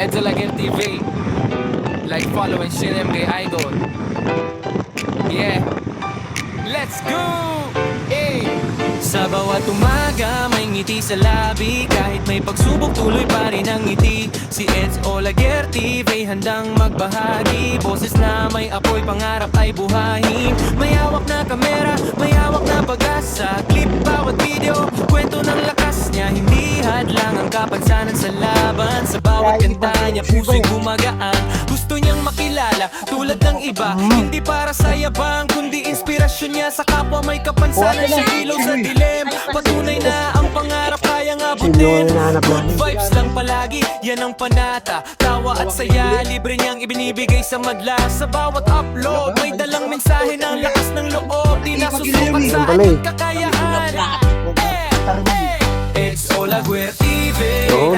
Edsolager TV. Like, follow and share them kay Idol. Yeah. Let's go! Hey! Sa bawat umaga may ngiti sa labi. Kahit may pagsubok tuloy pa rin ang ngiti. Si Edsolager TV handang magbahagi. Boses na may apoy, pangarap ay buhayin. May hawak na kamera, may hawak na pag-asa. Clip bawat video, kwento ng lakas niya. Hindi hadlang ang kapansanan sa laban. Sa bawat kanta niya puso'y gumagaan. Gusto niyang makilala tulad ng iba. Hindi para sa yabang kundi inspirasyon niya. Sa kapwa may kapansanan siya, ilaw sa dilim. Patunay na ang pangarap kayang abutin. Good vibes lang palagi, yan ang panata. Tawa at saya, libre niyang ibinibigay sa madla. Sa bawat upload, may dalang mensahe ng lakas ng loob. Di nasusukat sa ating kakayahan. Edsolager TV,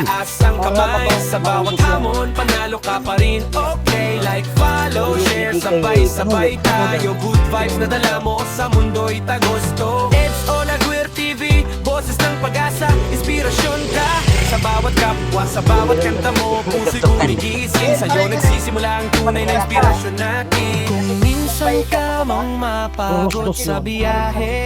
taas ang kamay. Sa bawat hamon, panalo ka pa rin. Okay, like, follow, share, sabay-sabay tayo. Good vibes na dala mo sa mundo'y tagusto. Edsolager TV, boses ng pag-asa, inspirasyon ka. Sa bawat kapwa, sa bawat kanta mo, puso'y gumigising. Sa'yo nagsisimula ang tunay na inspirasyon natin. Kung minsan ka mang mapagod sa biyahe,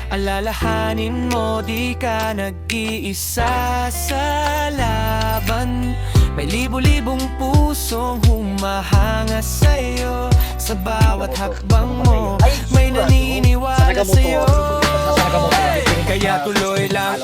alalahanin mo di ka nag-iisa sa laban. May libo-libong pusong humahanga sa'yo. Sa bawat hakbang mo, may naniniwala sa'yo. Kaya tuloy lang,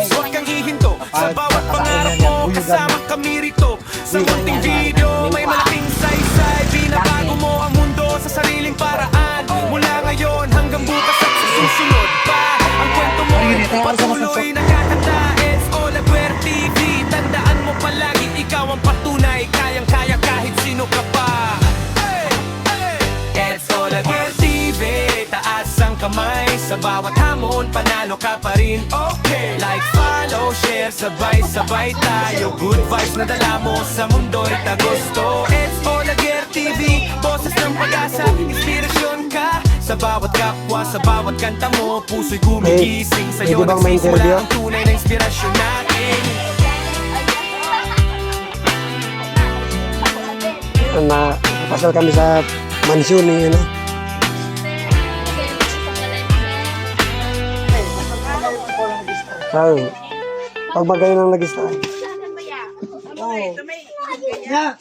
huwag kang hihinto. Sa bawat pangarap mo, kasama kami rito. Sa munting video, may malaking saysay. Binabago mo ang mundo sa sariling paraan. Mula ngayon hanggang bukas at sa susunod pa. Ang kwento mo, patuloy na kakanta. Edsolager TV, tandaan mo palagi, ikaw ang patunay. Kayang-kaya kahit sino ka pa. Edsolager TV, taas ang kamay. Sa bawat hamon, panalo ka pa rin. Okay, like, follow, share, sabay-sabay tayo. Good vibes na dala mo sa mundo'y tagusto. Edsolager TV, boses ng pag-asa, inspirasyon ka. Sa bawat kapwa, sa bawat kanta mo, puso'y gumigising. Sa'yo nagsisimula ang tunay na inspirasyon natin. Pasal kami sa mansyon ni ano. Pag magayon ang nag-start. Yeah.